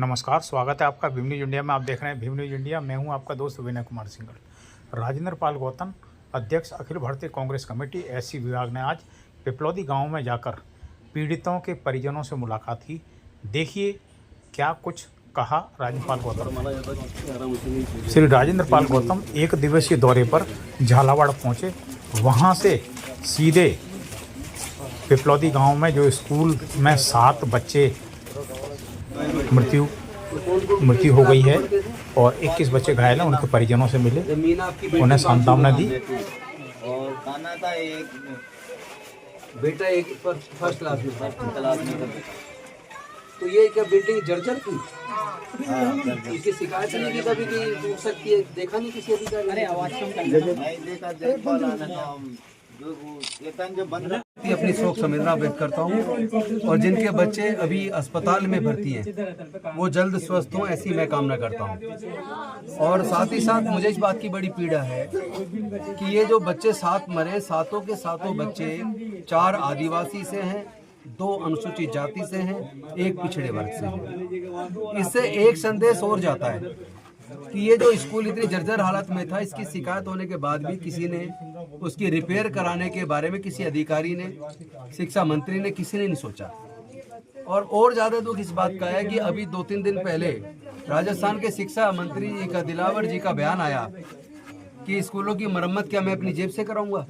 नमस्कार, स्वागत है आपका भीम न्यूज इंडिया में। आप देख रहे हैं भीम न्यूज इंडिया। मैं हूं आपका दोस्त विनय कुमार सिंघल। राजेंद्र पाल गौतम, अध्यक्ष अखिल भारतीय कांग्रेस कमेटी एससी विभाग ने आज पिपलौदी गांव में जाकर पीड़ितों के परिजनों से मुलाकात की। देखिए क्या कुछ कहा राजेंद्र पाल गौतम। श्री राजेंद्र पाल गौतम एक दिवसीय दौरे पर झालावाड़ पहुंचे। वहां से सीधे पिपलौदी गांव में जो स्कूल में 7 बच्चे मृत्यु हो गई है और 21 बच्चे घायल हैं, उनके परिजनों से मिले, उन्हें सांत्वना दी। और खाना था एक बेटा एक फर्स्ट क्लास में था। तो ये क्या बिल्डिंग जर्जर थी? इसकी शिकायत नहीं की कभी कि टूट सकती है? देखा नहीं किसी अधिकारी? अरे आवाज कम कर, नहीं देखा, जब कॉल आना था जो बंद अपनी शोक संवेदना व्यक्त करता हूँ और जिनके बच्चे अभी अस्पताल में भर्ती हैं वो जल्द स्वस्थ हों, ऐसी मैं कामना करता हूँ। और साथ ही साथ मुझे इस बात की बड़ी पीड़ा है कि ये जो बच्चे 7 मरे, 7 के 7 बच्चे 4 आदिवासी से हैं, 2 अनुसूचित जाति से हैं, 1 पिछड़े वर्ग से हैं। इससे एक संदेश और जाता है कि ये जो स्कूल इतनी जर्जर हालत में था, इसकी शिकायत होने के बाद भी किसी ने उसकी रिपेयर कराने के बारे में, किसी अधिकारी ने, शिक्षा मंत्री ने, किसी ने नहीं सोचा। और ज़्यादा दुख इस बात का है कि अभी 2-3 दिन पहले राजस्थान के शिक्षा मंत्री जी का, दिलावर जी का बयान आया कि स्कूलों की मरम्मत क्या मैं अपनी जेब से कराऊंगा।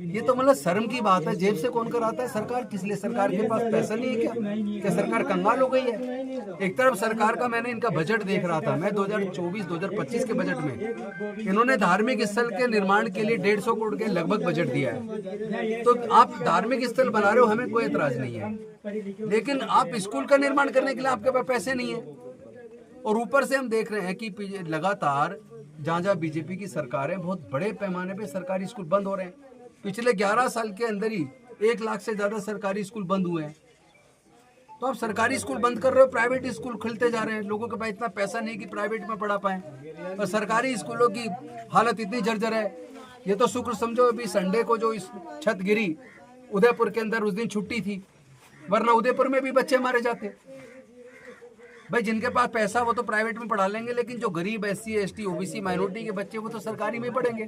ये तो मतलब शर्म की बात है। जेब से कौन कराता है? सरकार। किस लिए? सरकार के पास पैसा नहीं है क्या सरकार कंगाल हो गई है? एक तरफ सरकार का, मैंने इनका बजट देख रहा था मैं 2024-2025 के बजट में, इन्होंने धार्मिक स्थल के निर्माण के लिए 150 करोड़ के लगभग बजट दिया है। तो आप धार्मिक स्थल बना रहे हो, हमें कोई एतराज नहीं है, लेकिन आप स्कूल का निर्माण करने के लिए आपके पास पैसे नहीं है। और ऊपर से हम देख रहे हैं कि लगातार जहाँ बीजेपी की सरकार है, बहुत बड़े पैमाने पे सरकारी स्कूल बंद हो रहे हैं। पिछले 11 साल के अंदर ही 1 लाख से ज्यादा सरकारी स्कूल बंद हुए हैं। तो आप सरकारी स्कूल बंद कर रहे हो, प्राइवेट स्कूल खुलते जा रहे हैं। लोगों के पास इतना पैसा नहीं कि प्राइवेट में पढ़ा पाए, और सरकारी स्कूलों की हालत इतनी जर्जर है। ये तो शुक्र समझो अभी संडे को जो इस छत गिरी उदयपुर के अंदर, उस दिन छुट्टी थी, वरना उदयपुर में भी बच्चे मारे जाते। भाई जिनके पास पैसा वो तो प्राइवेट में पढ़ा लेंगे, लेकिन जो गरीब SC ST OBC माइनॉरिटी के बच्चे वो तो सरकारी में पढ़ेंगे।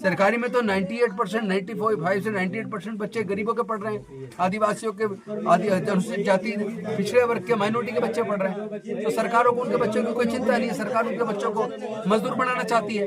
सरकारी में तो 98%, 95 से 98% बच्चे गरीबों के पढ़ रहे हैं, आदिवासियों के, अनुसूचित जाति, पिछड़े वर्ग के, माइनॉरिटी के बच्चे पढ़ रहे हैं। तो सरकारों को उनके बच्चों की कोई चिंता नहीं है। सरकार उनके बच्चों को मजदूर बनाना चाहती है।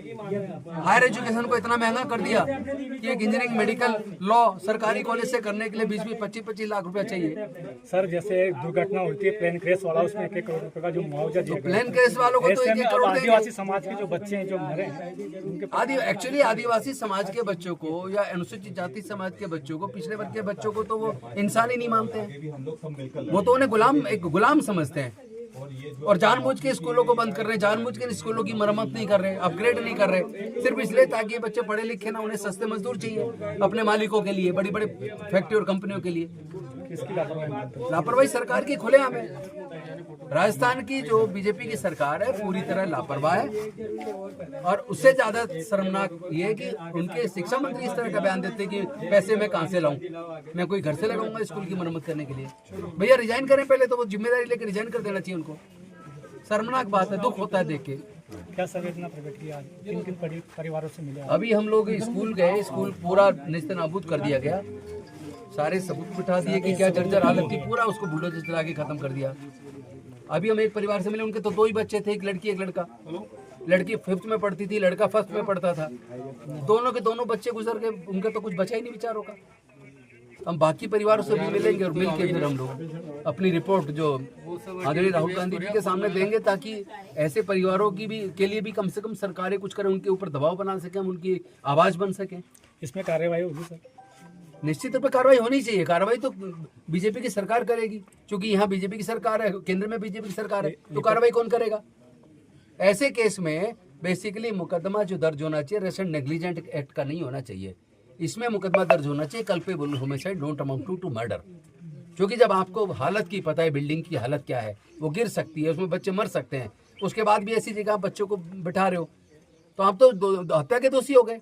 हायर एजुकेशन को इतना महंगा कर दिया कि एक इंजीनियरिंग, मेडिकल, लॉ सरकारी कॉलेज से करने के लिए 20-20, 25-25 लाख रुपया चाहिए। सर जैसे दुर्घटना होती है प्लेन क्रैश वाला, उसमें 1 करोड़ रुपए का जो मुआवजा दिया, प्लेन क्रैश वालों को तो 1 करोड़ आदिवासी समाज के जो बच्चे हैं जो मरे हैं उनके एक्चुअली आदिवासी समाज के बच्चों को या अनुसूचित जाति समाज के बच्चों को, पिछड़े वर्ग के बच्चों को तो वो इंसान ही नहीं मानते हैं। वो तो उन्हें एक गुलाम समझते हैं और जानबूझ के स्कूलों को बंद कर रहे हैं, जानबूझ के स्कूलों की मरम्मत नहीं कर रहे, अपग्रेड नहीं कर रहे, सिर्फ इसलिए ताकि ये बच्चे पढ़े लिखे ना, उन्हें सस्ते मजदूर चाहिए अपने मालिकों के लिए, बड़ी बड़ी फैक्ट्री और कंपनियों के लिए। लापरवाही सरकार की खुलेआम है। राजस्थान की जो बीजेपी की सरकार है पूरी तरह लापरवाह है। और उससे ज्यादा शर्मनाक ये है कि उनके शिक्षा मंत्री इस तरह का बयान देते कि पैसे मैं कहां से लाऊं, मैं कोई घर से लगाऊंगा स्कूल की मरम्मत करने के लिए। भैया रिजाइन करें पहले, तो वो जिम्मेदारी लेकर रिजाइन कर देना चाहिए उनको। शर्मनाक बात है, दुख होता है देख के। क्या संवेदना प्रकट किया, किन परिवारों से मिले? अभी हम लोग स्कूल गए, स्कूल पूरा नेस्तनाबूद कर दिया गया, सारे सबूत बिठा दिए कि क्या जर्जर हालत थी, पूरा उसको बुलडोजर चला के खत्म कर दिया। अभी हम एक परिवार से मिले, उनके तो 2 ही बच्चे थे, एक लड़की एक लड़का। लड़की 5th में पढ़ती थी, लड़का 1st में पढ़ता था। दोनों के दोनों बच्चे गुजर गए, उनका तो कुछ बचा ही नहीं बेचारों का। हम बाकी परिवारों से भी मिलेंगे और मिलके फिर हम लोग अपनी रिपोर्ट जो आदरणीय राहुल गांधी जी के सामने देंगे, ताकि ऐसे परिवारों की भी के लिए भी कम से कम सरकारें कुछ करें, उनके ऊपर दबाव बना सकें, हम उनकी आवाज बन सकें। इसमें कार्रवाई होगी सर? निश्चित रूप से कार्रवाई होनी चाहिए। कार्रवाई तो बीजेपी की सरकार करेगी, क्योंकि यहाँ बीजेपी की सरकार है, केंद्र में बीजेपी की सरकार है, तो कार्रवाई कौन करेगा? ऐसे केस में बेसिकली मुकदमा जो दर्ज होना चाहिए रेसेंट नेग्लिजेंट एक्ट का नहीं होना चाहिए। इसमें मुकदमा दर्ज होना चाहिए culpable homicide don't amount to murder. क्योंकि जब आपको हालत की पता है, बिल्डिंग की हालत क्या है, वो गिर सकती है, उसमें बच्चे मर सकते हैं, उसके बाद भी ऐसी जगह बच्चों को बिठा रहे हो, तो आप तो हत्या के दोषी हो गए।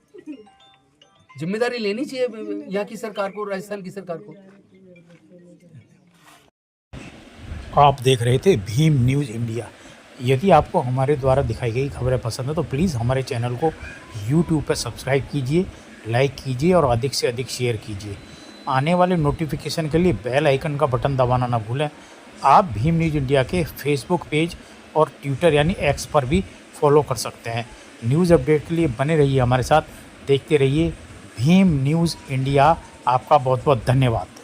जिम्मेदारी लेनी चाहिए यहाँ की सरकार को, राजस्थान की सरकार को। आप देख रहे थे भीम न्यूज़ इंडिया। यदि आपको हमारे द्वारा दिखाई गई खबरें पसंद है तो प्लीज़ हमारे चैनल को यूट्यूब पर सब्सक्राइब कीजिए, लाइक कीजिए और अधिक से अधिक शेयर कीजिए। आने वाले नोटिफिकेशन के लिए बेल आइकन का बटन दबाना ना भूलें। आप भीम न्यूज़ इंडिया के फेसबुक पेज और ट्विटर यानी एक्स पर भी फॉलो कर सकते हैं। न्यूज़ अपडेट के लिए बने रहिए हमारे साथ, देखते रहिए भीम न्यूज़ इंडिया। आपका बहुत बहुत धन्यवाद।